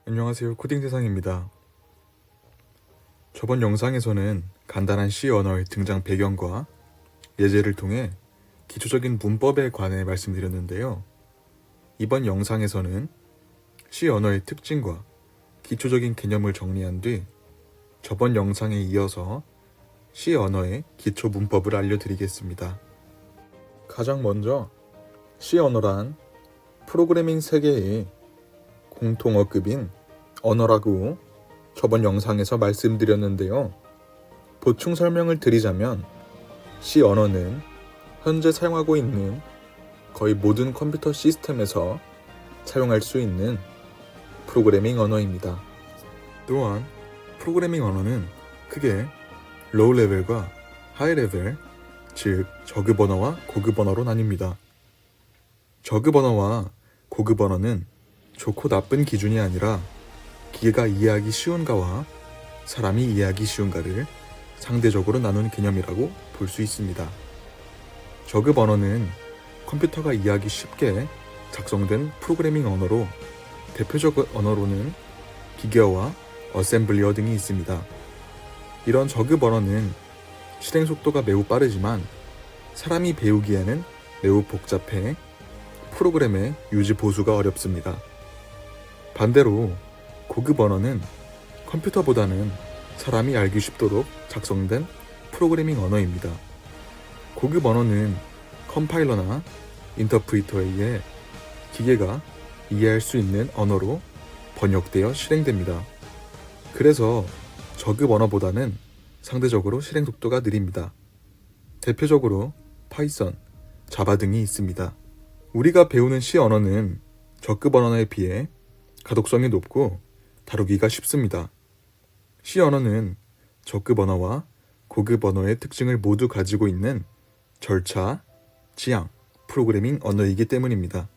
안녕하세요. 코딩세상입니다. 저번 영상에서는 간단한 C 언어의 등장 배경과 예제를 통해 기초적인 문법에 관해 말씀드렸는데요. 이번 영상에서는 C 언어의 특징과 기초적인 개념을 정리한 뒤 저번 영상에 이어서 C 언어의 기초 문법을 알려드리겠습니다. 가장 먼저 C 언어란 프로그래밍 세계의 공통어급인 언어라고 저번 영상에서 말씀드렸는데요. 보충 설명을 드리자면 C 언어는 현재 사용하고 있는 거의 모든 컴퓨터 시스템에서 사용할 수 있는 프로그래밍 언어입니다. 또한 프로그래밍 언어는 크게 로우 레벨과 하이 레벨, 즉 저급 언어와 고급 언어로 나뉩니다. 저급 언어와 고급 언어는 좋고 나쁜 기준이 아니라 기계가 이해하기 쉬운가와 사람이 이해하기 쉬운가를 상대적으로 나눈 개념이라고 볼 수 있습니다. 저급 언어는 컴퓨터가 이해하기 쉽게 작성된 프로그래밍 언어로 대표적 언어로는 기계어와 어셈블리어 등이 있습니다. 이런 저급 언어는 실행 속도가 매우 빠르지만 사람이 배우기에는 매우 복잡해 프로그램의 유지 보수가 어렵습니다. 반대로 고급 언어는 컴퓨터보다는 사람이 알기 쉽도록 작성된 프로그래밍 언어입니다. 고급 언어는 컴파일러나 인터프리터에 의해 기계가 이해할 수 있는 언어로 번역되어 실행됩니다. 그래서 저급 언어보다는 상대적으로 실행 속도가 느립니다. 대표적으로 파이썬, 자바 등이 있습니다. 우리가 배우는 C 언어는 저급 언어에 비해 가독성이 높고 다루기가 쉽습니다. C 언어는 저급 언어와 고급 언어의 특징을 모두 가지고 있는 절차, 지향, 프로그래밍 언어이기 때문입니다.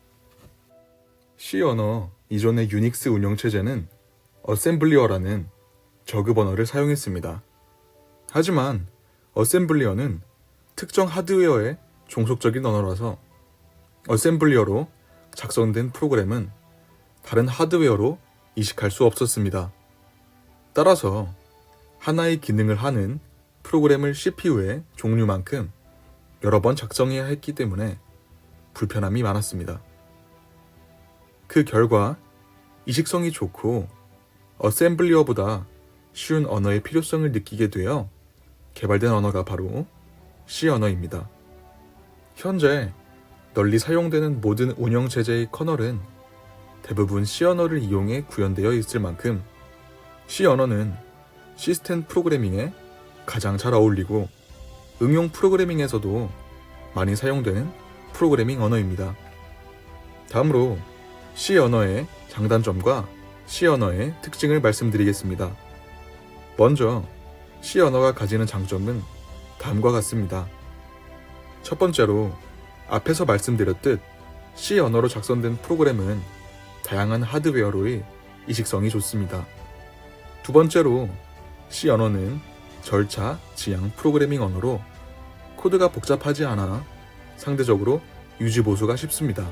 C 언어 이전의 유닉스 운영체제는 어셈블리어라는 저급 언어를 사용했습니다. 하지만 어셈블리어는 특정 하드웨어의 종속적인 언어라서 어셈블리어로 작성된 프로그램은 다른 하드웨어로 이식할 수 없었습니다. 따라서 하나의 기능을 하는 프로그램을 CPU의 종류만큼 여러 번 작성해야 했기 때문에 불편함이 많았습니다. 그 결과 이식성이 좋고 어셈블리어보다 쉬운 언어의 필요성을 느끼게 되어 개발된 언어가 바로 C 언어입니다. 현재 널리 사용되는 모든 운영체제의 커널은 대부분 C 언어를 이용해 구현되어 있을 만큼 C 언어는 시스템 프로그래밍에 가장 잘 어울리고 응용 프로그래밍에서도 많이 사용되는 프로그래밍 언어입니다. 다음으로 C 언어의 장단점과 C 언어의 특징을 말씀드리겠습니다. 먼저 C 언어가 가지는 장점은 다음과 같습니다. 첫 번째로 앞에서 말씀드렸듯 C 언어로 작성된 프로그램은 다양한 하드웨어로의 이식성이 좋습니다. 두 번째로 C 언어는 절차, 지향 프로그래밍 언어로 코드가 복잡하지 않아 상대적으로 유지 보수가 쉽습니다.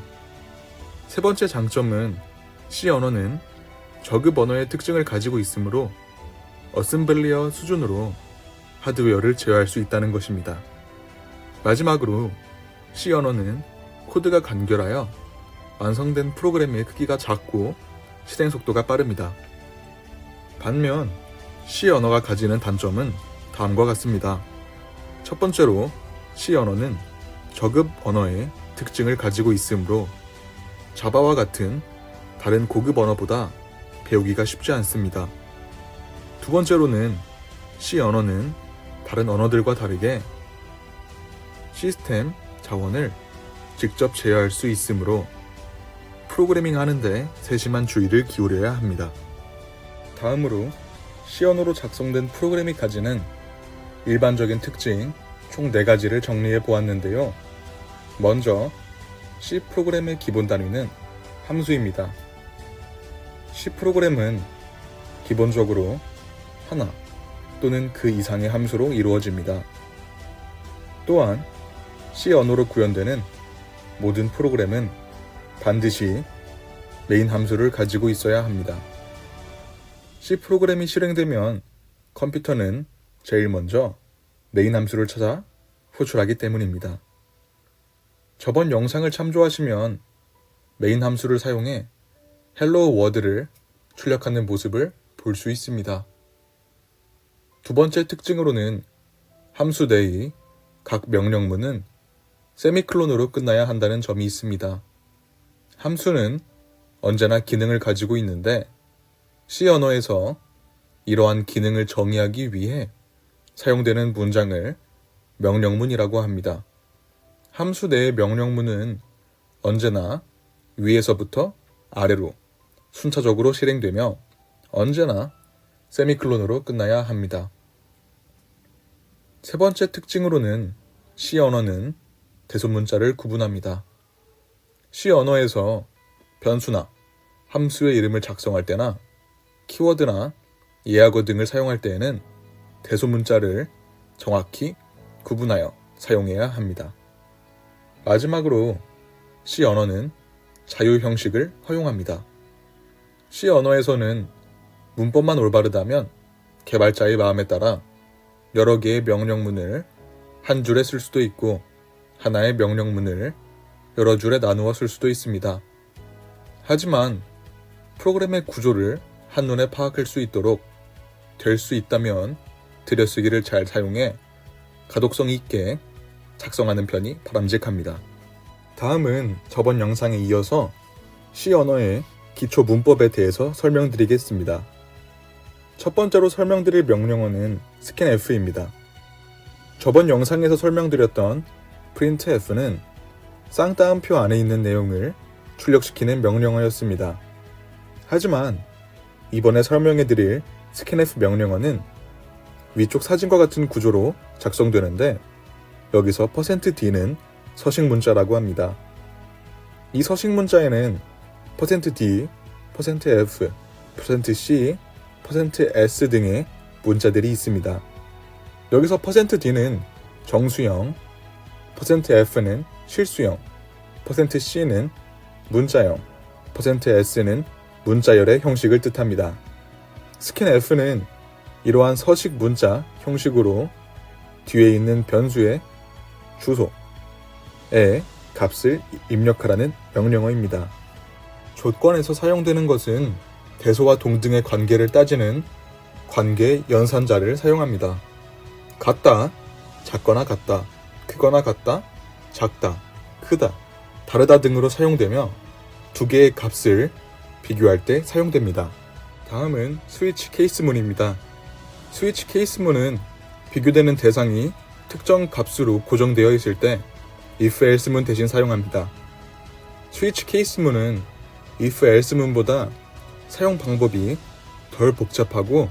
세 번째 장점은 C 언어는 저급 언어의 특징을 가지고 있으므로 어셈블리어 수준으로 하드웨어를 제어할 수 있다는 것입니다. 마지막으로 C 언어는 코드가 간결하여 완성된 프로그램의 크기가 작고 실행 속도가 빠릅니다. 반면 C 언어가 가지는 단점은 다음과 같습니다. 첫 번째로 C 언어는 저급 언어의 특징을 가지고 있으므로 자바와 같은 다른 고급 언어보다 배우기가 쉽지 않습니다. 두 번째로는 C 언어는 다른 언어들과 다르게 시스템 자원을 직접 제어할 수 있으므로 프로그래밍 하는데 세심한 주의를 기울여야 합니다. 다음으로 C 언어로 작성된 프로그램이 가지는 일반적인 특징 총 4가지를 정리해 보았는데요. 먼저 C 프로그램의 기본 단위는 함수입니다. C 프로그램은 기본적으로 하나 또는 그 이상의 함수로 이루어집니다. 또한 C 언어로 구현되는 모든 프로그램은 반드시 메인 함수를 가지고 있어야 합니다. C 프로그램이 실행되면 컴퓨터는 제일 먼저 메인 함수를 찾아 호출하기 때문입니다. 저번 영상을 참조하시면 메인 함수를 사용해 헬로 월드를 출력하는 모습을 볼 수 있습니다. 두 번째 특징으로는 함수 내의 각 명령문은 세미콜론으로 끝나야 한다는 점이 있습니다. 함수는 언제나 기능을 가지고 있는데 C 언어에서 이러한 기능을 정의하기 위해 사용되는 문장을 명령문이라고 합니다. 함수 내의 명령문은 언제나 위에서부터 아래로 순차적으로 실행되며 언제나 세미콜론으로 끝나야 합니다. 세 번째 특징으로는 C 언어는 대소문자를 구분합니다. C 언어에서 변수나 함수의 이름을 작성할 때나 키워드나 예약어 등을 사용할 때에는 대소문자를 정확히 구분하여 사용해야 합니다. 마지막으로 C 언어는 자유 형식을 허용합니다. C 언어에서는 문법만 올바르다면 개발자의 마음에 따라 여러 개의 명령문을 한 줄에 쓸 수도 있고 하나의 명령문을 여러 줄에 나누어 쓸 수도 있습니다. 하지만 프로그램의 구조를 한눈에 파악할 수 있도록 될 수 있다면 들여쓰기를 잘 사용해 가독성 있게 작성하는 편이 바람직합니다. 다음은 저번 영상에 이어서 C 언어의 기초 문법에 대해서 설명드리겠습니다. 첫 번째로 설명드릴 명령어는 scanf입니다. 저번 영상에서 설명드렸던 printf는 쌍따옴표 안에 있는 내용을 출력시키는 명령어였습니다. 하지만 이번에 설명해드릴 scanf 명령어는 위쪽 사진과 같은 구조로 작성되는데 여기서 %d는 서식 문자라고 합니다. 이 서식 문자에는 %d, %f, %c, %s 등의 문자들이 있습니다. 여기서 %d는 정수형, %f는 실수형, %c는 문자형, %s는 문자열의 형식을 뜻합니다. scanf는 이러한 서식 문자 형식으로 뒤에 있는 변수의 주소에 값을 입력하라는 명령어입니다. 조건에서 사용되는 것은 대소와 동등의 관계를 따지는 관계 연산자를 사용합니다. 같다, 작거나 같다, 크거나 같다, 작다, 크다, 다르다 등으로 사용되며 두 개의 값을 비교할 때 사용됩니다. 다음은 스위치 케이스문입니다. 스위치 케이스문은 비교되는 대상이 특정 값으로 고정되어 있을 때 if else문 대신 사용합니다. 스위치 케이스문은 if else문보다 사용 방법이 덜 복잡하고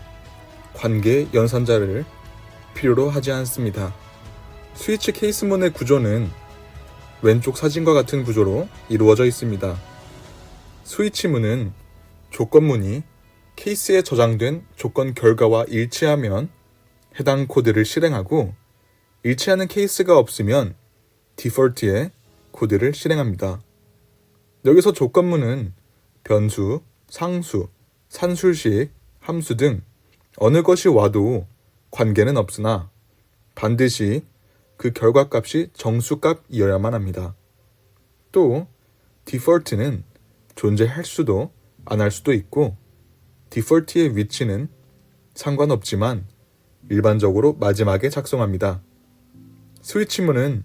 관계 연산자를 필요로 하지 않습니다. 스위치 케이스문의 구조는 왼쪽 사진과 같은 구조로 이루어져 있습니다. 스위치문은 조건문이 케이스에 저장된 조건 결과와 일치하면 해당 코드를 실행하고 일치하는 케이스가 없으면 디폴트의 코드를 실행합니다. 여기서 조건문은 변수, 상수, 산술식, 함수 등 어느 것이 와도 관계는 없으나 반드시 그 결과값이 정수값이어야만 합니다. 또 디폴트는 존재할 수도 안 할 수도 있고 디폴트의 위치는 상관없지만 일반적으로 마지막에 작성합니다. 스위치문은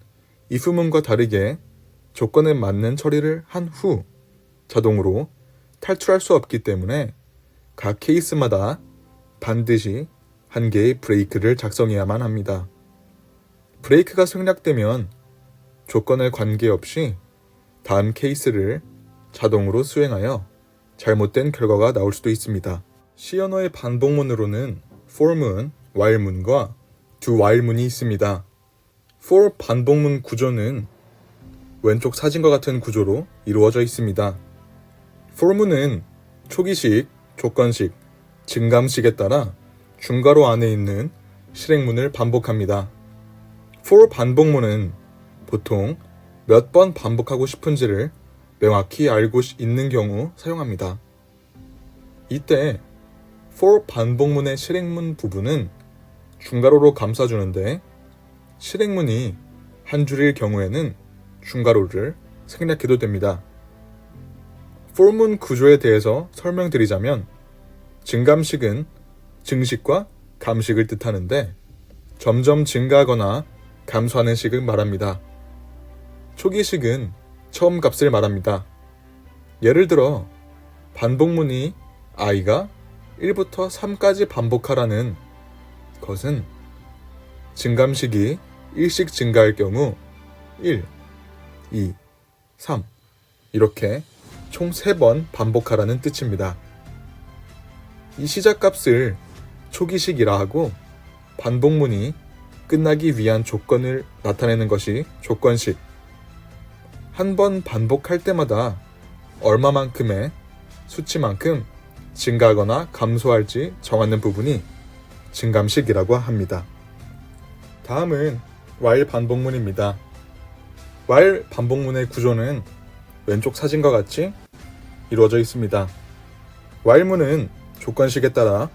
if문과 다르게 조건에 맞는 처리를 한 후 자동으로 탈출할 수 없기 때문에 각 케이스마다 반드시 한 개의 브레이크를 작성해야만 합니다. 브레이크가 생략되면 조건에 관계없이 다음 케이스를 자동으로 수행하여 잘못된 결과가 나올 수도 있습니다. C 언어의 반복문으로는 for문, while문과 do while문이 있습니다. for 반복문 구조는 왼쪽 사진과 같은 구조로 이루어져 있습니다. for문은 초기식, 조건식, 증감식에 따라 중괄호 안에 있는 실행문을 반복합니다. for 반복문은 보통 몇 번 반복하고 싶은지를 명확히 알고 있는 경우 사용합니다. 이때 for 반복문의 실행문 부분은 중괄호로 감싸주는데 실행문이 한 줄일 경우에는 중괄호를 생략해도 됩니다. for문 구조에 대해서 설명드리자면 증감식은 증식과 감식을 뜻하는데 점점 증가하거나 감소하는 식을 말합니다. 초기식은 처음 값을 말합니다. 예를 들어 반복문이 i가 1부터 3까지 반복하라는 것은 증감식이 1씩 증가할 경우 1, 2, 3 이렇게 총 3번 반복하라는 뜻입니다. 이 시작값을 초기식이라 하고 반복문이 끝나기 위한 조건을 나타내는 것이 조건식. 한 번 반복할 때마다 얼마만큼의 수치만큼 증가하거나 감소할지 정하는 부분이 증감식이라고 합니다. 다음은 while 반복문입니다. while 반복문의 구조는 왼쪽 사진과 같이 이루어져 있습니다. while문은 조건식에 따라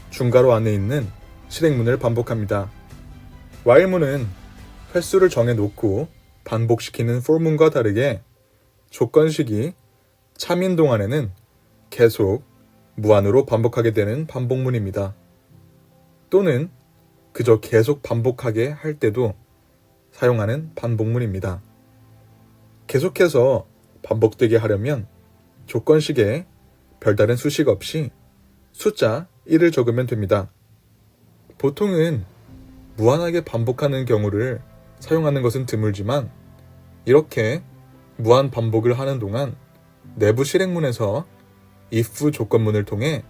중괄호 안에 있는 실행문을 반복합니다. while문은 횟수를 정해놓고 반복시키는 for문과 다르게 조건식이 참인 동안에는 계속 무한으로 반복하게 되는 반복문입니다. 또는 그저 계속 반복하게 할 때도 사용하는 반복문입니다. 계속해서 반복되게 하려면 조건식에 별다른 수식 없이 숫자 1을 적으면 됩니다. 보통은 무한하게 반복하는 경우를 사용하는 것은 드물지만 이렇게 무한 반복을 하는 동안 내부 실행문에서 if 조건문을 통해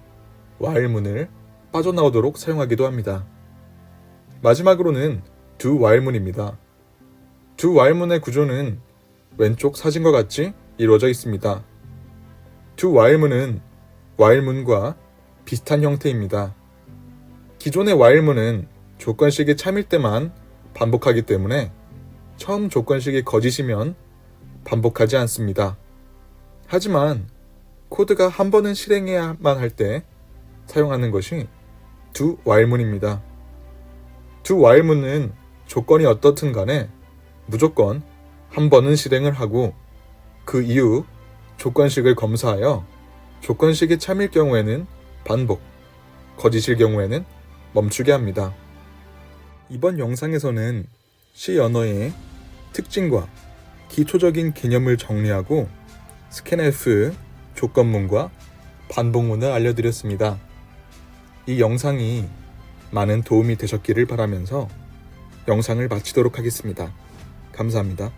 while문을 빠져나오도록 사용하기도 합니다. 마지막으로는 do while문입니다. do while문의 구조는 왼쪽 사진과 같이 이루어져 있습니다. do while문은 while문과 비슷한 형태입니다. 기존의 while문은 조건식이 참일 때만 반복하기 때문에 처음 조건식이 거짓이면 반복하지 않습니다. 하지만 코드가 한 번은 실행해야만 할 때 사용하는 것이 do while문입니다. do while문은 조건이 어떻든 간에 무조건 한 번은 실행을 하고 그 이후 조건식을 검사하여 조건식이 참일 경우에는 반복, 거짓일 경우에는 멈추게 합니다. 이번 영상에서는 C 언어의 특징과 기초적인 개념을 정리하고 scanf 조건문과 반복문을 알려드렸습니다. 이 영상이 많은 도움이 되셨기를 바라면서 영상을 마치도록 하겠습니다. 감사합니다.